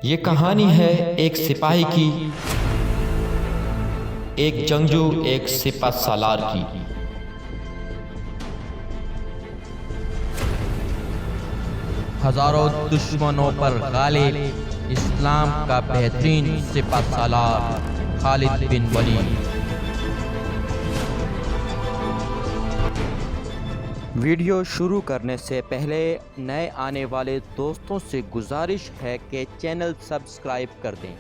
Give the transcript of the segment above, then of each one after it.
یہ کہانی ہے ایک سپاہی کی، ایک جنگجو ایک سپہ سالار کی۔ ہزاروں دشمنوں پر غالب اسلام کا بہترین سپہ سالار خالد بن ولید۔ ویڈیو شروع کرنے سے پہلے نئے آنے والے دوستوں سے گزارش ہے کہ چینل سبسکرائب کر دیں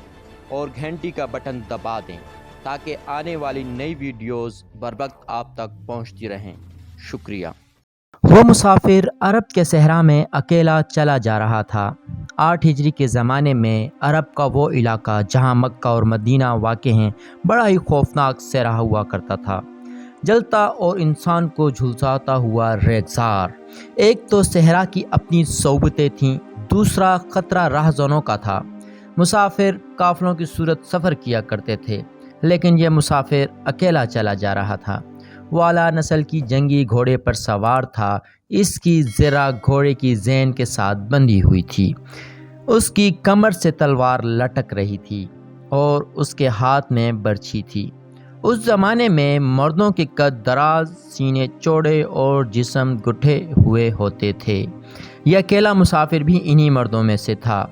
اور گھنٹی کا بٹن دبا دیں تاکہ آنے والی نئی ویڈیوز بروقت آپ تک پہنچتی رہیں۔ شکریہ۔ وہ مسافر عرب کے صحرا میں اکیلا چلا جا رہا تھا۔ 8 ہجری کے زمانے میں عرب کا وہ علاقہ جہاں مکہ اور مدینہ واقع ہیں بڑا ہی خوفناک صحرا ہوا کرتا تھا، جلتا اور انسان کو جھلساتا ہوا ریگزار۔ ایک تو صحرا کی اپنی صعوبتیں تھیں، دوسرا خطرہ راہزنوں کا تھا۔ مسافر قافلوں کی صورت سفر کیا کرتے تھے، لیکن یہ مسافر اکیلا چلا جا رہا تھا۔ وہ اعلیٰ نسل کی جنگی گھوڑے پر سوار تھا، اس کی زرہ گھوڑے کی زین کے ساتھ بندھی ہوئی تھی، اس کی کمر سے تلوار لٹک رہی تھی اور اس کے ہاتھ میں برچھی تھی۔ اس زمانے میں مردوں کے قد دراز، سینے چوڑے اور جسم گٹھے ہوئے ہوتے تھے۔ یہ اکیلا مسافر بھی انہی مردوں میں سے تھا،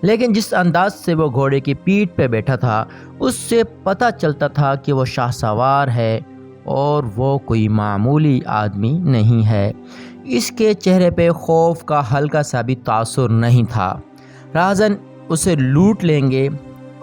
لیکن جس انداز سے وہ گھوڑے کی پیٹھ پہ بیٹھا تھا اس سے پتہ چلتا تھا کہ وہ شاہ سوار ہے اور وہ کوئی معمولی آدمی نہیں ہے۔ اس کے چہرے پہ خوف کا ہلکا سا بھی تاثر نہیں تھا۔ راہزن اسے لوٹ لیں گے،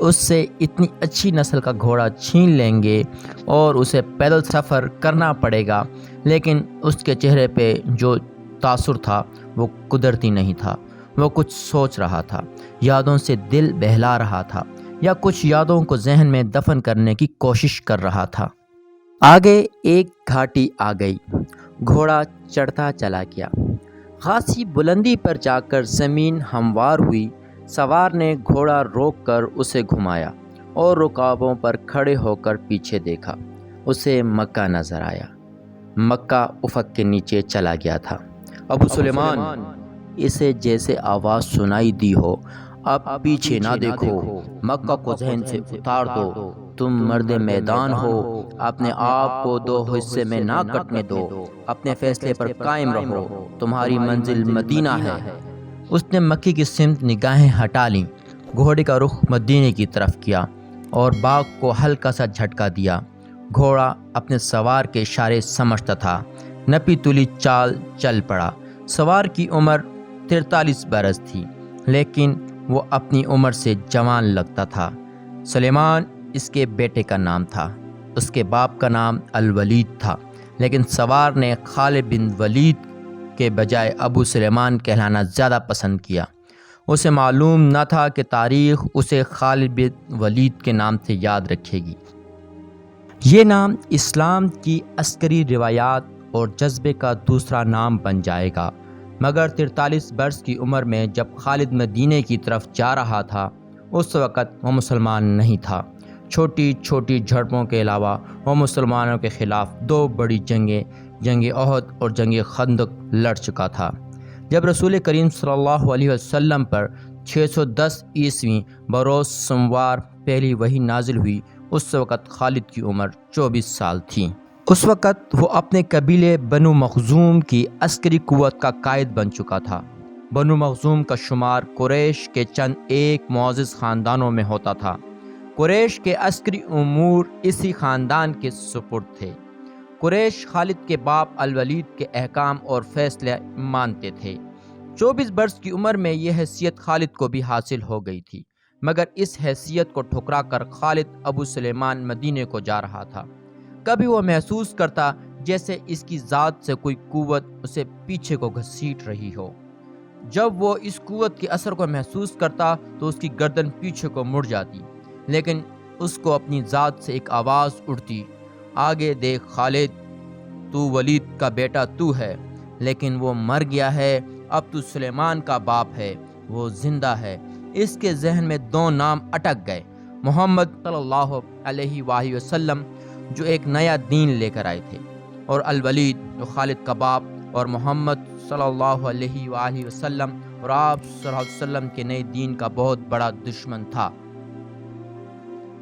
اس سے اتنی اچھی نسل کا گھوڑا چھین لیں گے اور اسے پیدل سفر کرنا پڑے گا، لیکن اس کے چہرے پہ جو تاثر تھا وہ قدرتی نہیں تھا۔ وہ کچھ سوچ رہا تھا، یادوں سے دل بہلا رہا تھا یا کچھ یادوں کو ذہن میں دفن کرنے کی کوشش کر رہا تھا۔ آگے ایک گھاٹی آ گئی، گھوڑا چڑھتا چلا گیا۔ خاصی بلندی پر جا کر زمین ہموار ہوئی۔ سوار نے گھوڑا روک کر اسے گھمایا اور رکابوں پر کھڑے ہو کر پیچھے دیکھا۔ اسے مکہ نظر آیا۔ مکہ افق کے نیچے چلا گیا تھا۔ ابو سلیمان، اسے جیسے آواز سنائی دی ہو، اب پیچھے نہ دیکھو، مکہ کو ذہن سے اتار دو، تم مرد میدان ہو، اپنے آپ کو 2 حصے میں نہ کٹنے دو، اپنے فیصلے پر قائم رہو، تمہاری منزل مدینہ ہے۔ اس نے مکی کی سمت نگاہیں ہٹا لیں، گھوڑے کا رخ مدینے کی طرف کیا اور باغ کو ہلکا سا جھٹکا دیا۔ گھوڑا اپنے سوار کے اشارے سمجھتا تھا، نپی تلی چال چل پڑا۔ سوار کی عمر 43 برس تھی، لیکن وہ اپنی عمر سے جوان لگتا تھا۔ سلیمان اس کے بیٹے کا نام تھا، اس کے باپ کا نام الولید تھا، لیکن سوار نے خالد بن ولید کے بجائے ابو سلیمان کہلانا زیادہ پسند کیا۔ اسے معلوم نہ تھا کہ تاریخ اسے خالد بن ولید کے نام سے یاد رکھے گی۔ یہ نام اسلام کی عسکری روایات اور جذبے کا دوسرا نام بن جائے گا، مگر 43 برس کی عمر میں جب خالد مدینے کی طرف جا رہا تھا اس وقت وہ مسلمان نہیں تھا۔ چھوٹی چھوٹی جھڑپوں کے علاوہ وہ مسلمانوں کے خلاف 2 بڑی جنگیں، جنگ احد اور جنگ خندق لڑ چکا تھا۔ جب رسول کریم صلی اللہ علیہ وسلم پر 610 عیسوی بروز سوموار پہلی وحی نازل ہوئی، اس وقت خالد کی عمر 24 سال تھی۔ اس وقت وہ اپنے قبیلے بنو مخزوم کی عسکری قوت کا قائد بن چکا تھا۔ بنو مخزوم کا شمار قریش کے چند ایک معزز خاندانوں میں ہوتا تھا۔ قریش کے عسکری امور اسی خاندان کے سپرد تھے۔ قریش خالد کے باپ الولید کے احکام اور فیصلے مانتے تھے۔ 24 برس کی عمر میں یہ حیثیت خالد کو بھی حاصل ہو گئی تھی، مگر اس حیثیت کو ٹھکرا کر خالد ابو سلیمان مدینے کو جا رہا تھا۔ کبھی وہ محسوس کرتا جیسے اس کی ذات سے کوئی قوت اسے پیچھے کو گھسیٹ رہی ہو۔ جب وہ اس قوت کے اثر کو محسوس کرتا تو اس کی گردن پیچھے کو مڑ جاتی، لیکن اس کو اپنی ذات سے ایک آواز اٹھتی، آگے دیکھ خالد، تو ولید کا بیٹا تو ہے، لیکن وہ مر گیا ہے، اب تو سلیمان کا باپ ہے، وہ زندہ ہے۔ اس کے ذہن میں 2 نام اٹک گئے، محمد صلی اللہ علیہ وآلہ وسلم جو ایک نیا دین لے کر آئے تھے، اور الولید جو خالد کا باپ اور محمد صلی اللہ علیہ وآلہ وسلم اور آپ صلی اللہ علیہ وسلم کے نئے دین کا بہت بڑا دشمن تھا۔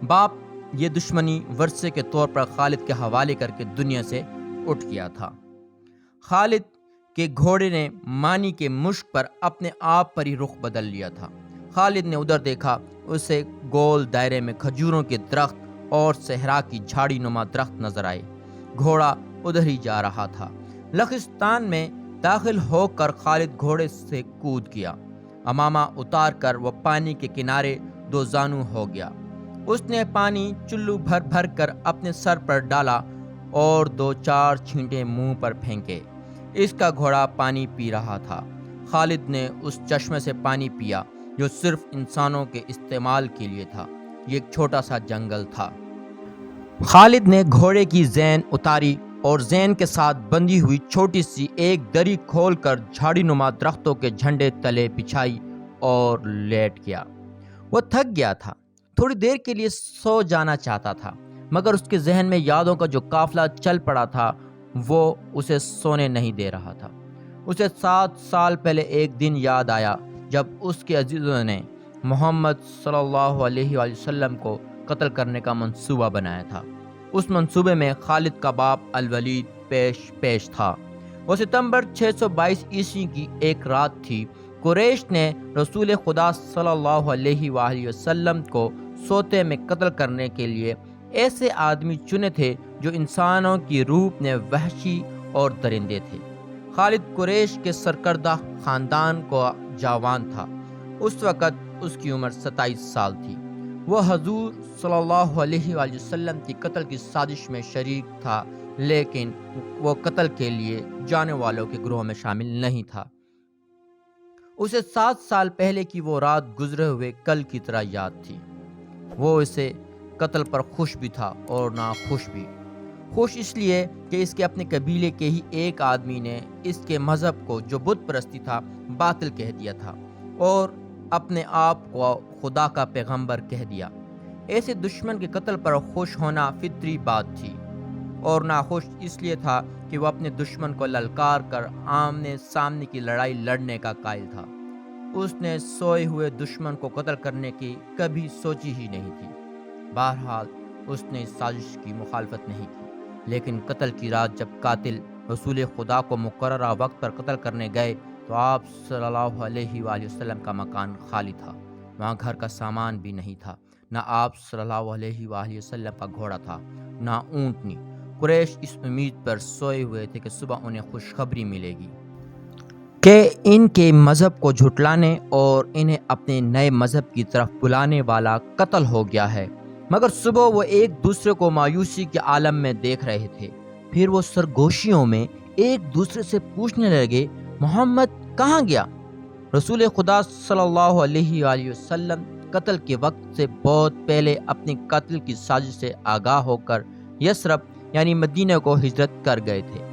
باپ یہ دشمنی ورثے کے طور پر خالد کے حوالے کر کے دنیا سے اٹھ گیا تھا۔ خالد کے گھوڑے نے مانی کے مشک پر اپنے آپ پر ہی رخ بدل لیا تھا۔ خالد نے ادھر دیکھا، اسے گول دائرے میں کھجوروں کے درخت اور صحرا کی جھاڑی نما درخت نظر آئے۔ گھوڑا ادھر ہی جا رہا تھا۔ لخستان میں داخل ہو کر خالد گھوڑے سے کود گیا۔ امامہ اتار کر وہ پانی کے کنارے دو زانو ہو گیا۔ اس نے پانی چلو بھر بھر کر اپنے سر پر ڈالا اور 2-4 چھینٹے منہ پر پھینکے۔ اس کا گھوڑا پانی پی رہا تھا۔ خالد نے اس چشمے سے پانی پیا جو صرف انسانوں کے استعمال کے لیے تھا۔ یہ ایک چھوٹا سا جنگل تھا۔ خالد نے گھوڑے کی زین اتاری اور زین کے ساتھ بندھی ہوئی چھوٹی سی ایک دری کھول کر جھاڑی نما درختوں کے جھنڈے تلے بچھائی اور لیٹ گیا۔ وہ تھک گیا تھا، تھوڑی دیر کے لیے سو جانا چاہتا تھا، مگر اس کے ذہن میں یادوں کا جو قافلہ چل پڑا تھا وہ اسے سونے نہیں دے رہا تھا۔ اسے 7 سال پہلے ایک دن یاد آیا جب اس کے عزیزوں نے محمد صلی اللہ علیہ وآلہ وسلم کو قتل کرنے کا منصوبہ بنایا تھا۔ اس منصوبے میں خالد کا باپ الولید پیش تھا۔ وہ ستمبر 622 عیسوی کی ایک رات تھی۔ قریش نے رسول خدا صلی اللہ علیہ وآلہ وسلم کو سوتے میں قتل کرنے کے لیے ایسے آدمی چنے تھے جو انسانوں کی روپ میں وحشی اور درندے تھے۔ خالد قریش کے سرکردہ خاندان کو جوان تھا۔ اس وقت اس کی عمر 27 سال تھی۔ وہ حضور صلی اللہ علیہ وآلہ وسلم کی قتل کی سازش میں شریک تھا، لیکن وہ قتل کے لیے جانے والوں کے گروہ میں شامل نہیں تھا۔ اسے 7 سال پہلے کی وہ رات گزرے ہوئے کل کی طرح یاد تھی۔ وہ اسے قتل پر خوش بھی تھا اور ناخوش بھی۔ خوش اس لیے کہ اس کے اپنے قبیلے کے ہی ایک آدمی نے اس کے مذہب کو جو بت پرستی تھا باطل کہہ دیا تھا اور اپنے آپ کو خدا کا پیغمبر کہہ دیا۔ ایسے دشمن کے قتل پر خوش ہونا فطری بات تھی، اور ناخوش اس لیے تھا کہ وہ اپنے دشمن کو للکار کر آمنے سامنے کی لڑائی لڑنے کا قائل تھا۔ اس نے سوئے ہوئے دشمن کو قتل کرنے کی کبھی سوچی ہی نہیں تھی۔ بہرحال اس نے اس سازش کی مخالفت نہیں کی، لیکن قتل کی رات جب قاتل رسول خدا کو مقررہ وقت پر قتل کرنے گئے تو آپ صلی اللہ علیہ وآلہ وسلم کا مکان خالی تھا۔ وہاں گھر کا سامان بھی نہیں تھا، نہ آپ صلی اللہ علیہ وآلہ وسلم کا گھوڑا تھا، نہ اونٹنی۔ قریش اس امید پر سوئے ہوئے تھے کہ صبح انہیں خوشخبری ملے گی کہ ان کے مذہب کو جھٹلانے اور انہیں اپنے نئے مذہب کی طرف بلانے والا قتل ہو گیا ہے، مگر صبح وہ ایک دوسرے کو مایوسی کے عالم میں دیکھ رہے تھے۔ پھر وہ سرگوشیوں میں ایک دوسرے سے پوچھنے لگے، محمد کہاں گیا؟ رسول خدا صلی اللہ علیہ وآلہ وسلم قتل کے وقت سے بہت پہلے اپنی قتل کی سازش سے آگاہ ہو کر یثرب یعنی مدینہ کو ہجرت کر گئے تھے۔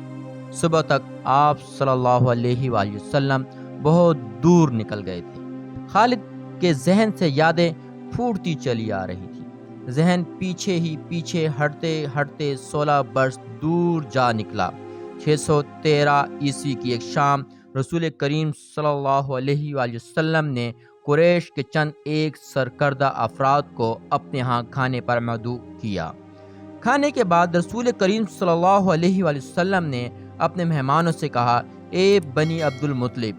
صبح تک آپ صلی اللہ علیہ وآلہ وسلم بہت دور نکل گئے تھے۔ خالد کے ذہن سے یادیں پھوٹتی چلی آ رہی تھی۔ ذہن پیچھے ہی پیچھے ہٹتے ہٹتے 16 برس دور جا نکلا۔ 613 عیسوی کی ایک شام رسول کریم صلی اللہ علیہ وآلہ وسلم نے قریش کے چند ایک سرکردہ افراد کو اپنے ہاں کھانے پر مدعو کیا۔ کھانے کے بعد رسول کریم صلی اللہ علیہ وآلہ وسلم نے اپنے مہمانوں سے کہا، اے بنی عبد المطلب،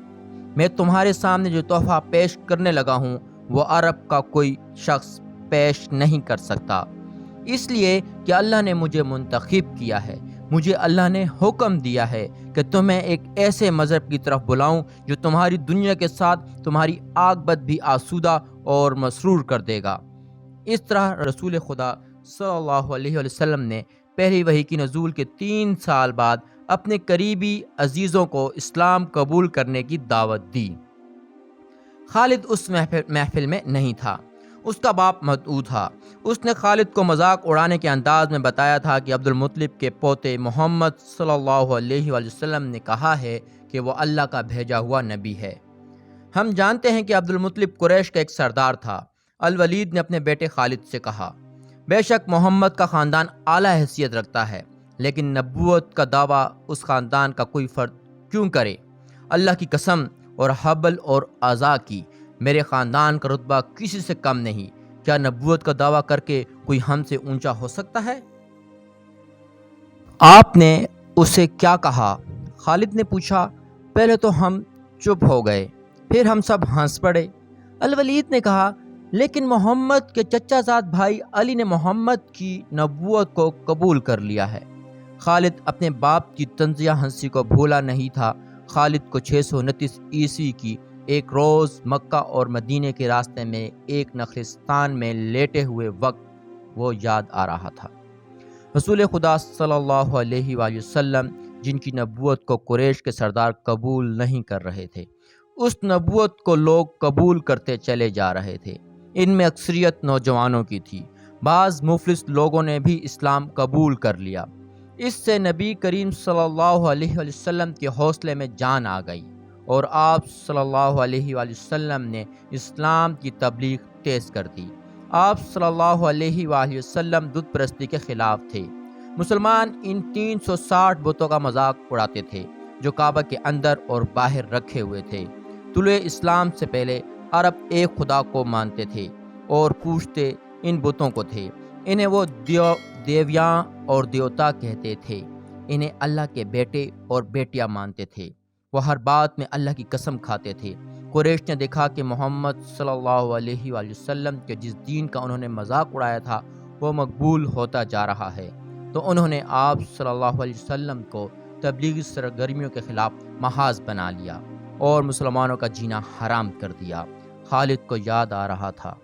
میں تمہارے سامنے جو تحفہ پیش کرنے لگا ہوں وہ عرب کا کوئی شخص پیش نہیں کر سکتا، اس لیے کہ اللہ نے مجھے منتخب کیا ہے۔ مجھے اللہ نے حکم دیا ہے کہ تمہیں ایک ایسے مذہب کی طرف بلاؤں جو تمہاری دنیا کے ساتھ تمہاری عاقبت بھی آسودہ اور مسرور کر دے گا۔ اس طرح رسول خدا صلی اللہ علیہ وسلم نے پہلی وحی کی نزول کے 3 سال بعد اپنے قریبی عزیزوں کو اسلام قبول کرنے کی دعوت دی۔ خالد اس محفل میں نہیں تھا، اس کا باپ مدعو تھا۔ اس نے خالد کو مذاق اڑانے کے انداز میں بتایا تھا کہ عبد المطلب کے پوتے محمد صلی اللہ علیہ وآلہ وسلم نے کہا ہے کہ وہ اللہ کا بھیجا ہوا نبی ہے۔ ہم جانتے ہیں کہ عبد المطلب قریش کا ایک سردار تھا۔ الولید نے اپنے بیٹے خالد سے کہا، بے شک محمد کا خاندان اعلیٰ حیثیت رکھتا ہے، لیکن نبوت کا دعویٰ اس خاندان کا کوئی فرد کیوں کرے؟ اللہ کی قسم اور حبل اور عزا کی، میرے خاندان کا رتبہ کسی سے کم نہیں، کیا نبوت کا دعویٰ کر کے کوئی ہم سے اونچا ہو سکتا ہے؟ آپ نے اسے کیا کہا؟ خالد نے پوچھا۔ پہلے تو ہم چپ ہو گئے، پھر ہم سب ہنس پڑے۔ الولید نے کہا، لیکن محمد کے چچا زاد بھائی علی نے محمد کی نبوت کو قبول کر لیا ہے۔ خالد اپنے باپ کی طنزیہ ہنسی کو بھولا نہیں تھا۔ خالد کو 629 عیسوی کی ایک روز مکہ اور مدینے کے راستے میں ایک نخلستان میں لیٹے ہوئے وقت وہ یاد آ رہا تھا۔ رسول خدا صلی اللہ علیہ وآلہ وسلم جن کی نبوت کو قریش کے سردار قبول نہیں کر رہے تھے، اس نبوت کو لوگ قبول کرتے چلے جا رہے تھے۔ ان میں اکثریت نوجوانوں کی تھی۔ بعض مفلس لوگوں نے بھی اسلام قبول کر لیا۔ اس سے نبی کریم صلی اللہ علیہ وآلہ وسلم کے حوصلے میں جان آ گئی اور آپ صلی اللہ علیہ وآلہ وسلم نے اسلام کی تبلیغ تیز کر دی۔ آپ صلی اللہ علیہ وآلہ وسلم بت پرستی کے خلاف تھے۔ مسلمان ان 360 بتوں کا مذاق اڑاتے تھے جو کعبہ کے اندر اور باہر رکھے ہوئے تھے۔ طلوع اسلام سے پہلے عرب ایک خدا کو مانتے تھے اور پوجتے ان بتوں کو تھے۔ انہیں وہ دیویاں اور دیوتا کہتے تھے۔ انہیں اللہ کے بیٹے اور بیٹیاں مانتے تھے۔ وہ ہر بات میں اللہ کی قسم کھاتے تھے۔ قریش نے دیکھا کہ محمد صلی اللہ علیہ وآلہ وسلم کے جس دین کا انہوں نے مذاق اڑایا تھا وہ مقبول ہوتا جا رہا ہے، تو انہوں نے آپ صلی اللہ علیہ وسلم کو تبلیغی سرگرمیوں کے خلاف محاذ بنا لیا اور مسلمانوں کا جینا حرام کر دیا۔ خالد کو یاد آ رہا تھا